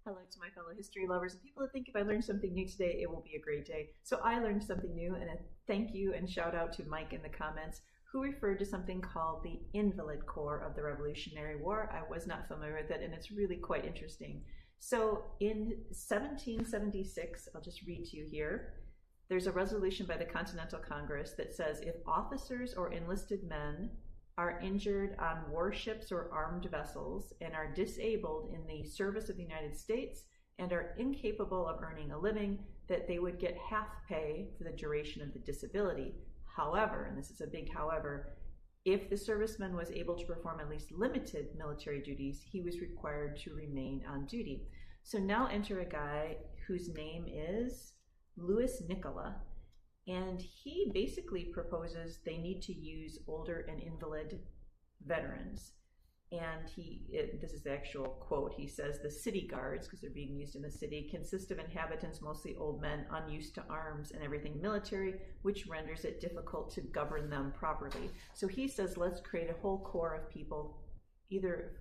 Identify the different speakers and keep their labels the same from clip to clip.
Speaker 1: Hello to my fellow history lovers and people that think if I learned something new today, it will be a great day. So I learned something new, and a thank you and shout out to Mike in the comments who referred to something called the Invalid Corps of the Revolutionary War. I was not familiar with it, and it's really quite interesting. So in 1776, I'll just read to you here, there's a resolution by the Continental Congress that says if officers or enlisted men are injured on warships or armed vessels and are disabled in the service of the United States and are incapable of earning a living, that they would get half pay for the duration of the disability. However, and this is a big however, if the serviceman was able to perform at least limited military duties, he was required to remain on duty. So now enter a guy whose name is Louis Nicola, and he basically proposes they need to use older and invalid veterans. And this is the actual quote, he says, the city guards, because they're being used in the city, consist of inhabitants, mostly old men, unused to arms and everything military, which renders it difficult to govern them properly. So he says, let's create a whole corps of people, either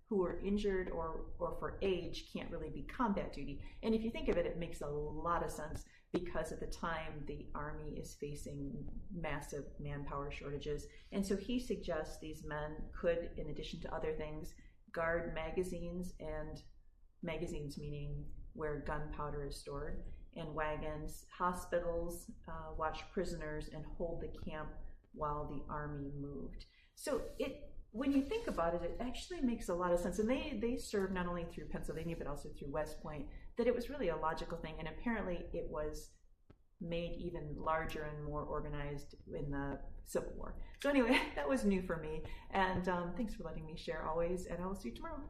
Speaker 1: who are injured or for age can't really be combat duty. And if you think of it, it makes a lot of sense, because at the time the army is facing massive manpower shortages. And so he suggests these men could, in addition to other things, guard magazines, and magazines meaning where gunpowder is stored, and wagons, hospitals, watch prisoners, and hold the camp while the army moved. So when you think about it, it actually makes a lot of sense. And they served not only through Pennsylvania, but also through West Point, that it was really a logical thing. And apparently it was made even larger and more organized in the Civil War. So anyway, that was new for me. And thanks for letting me share always, and I will see you tomorrow.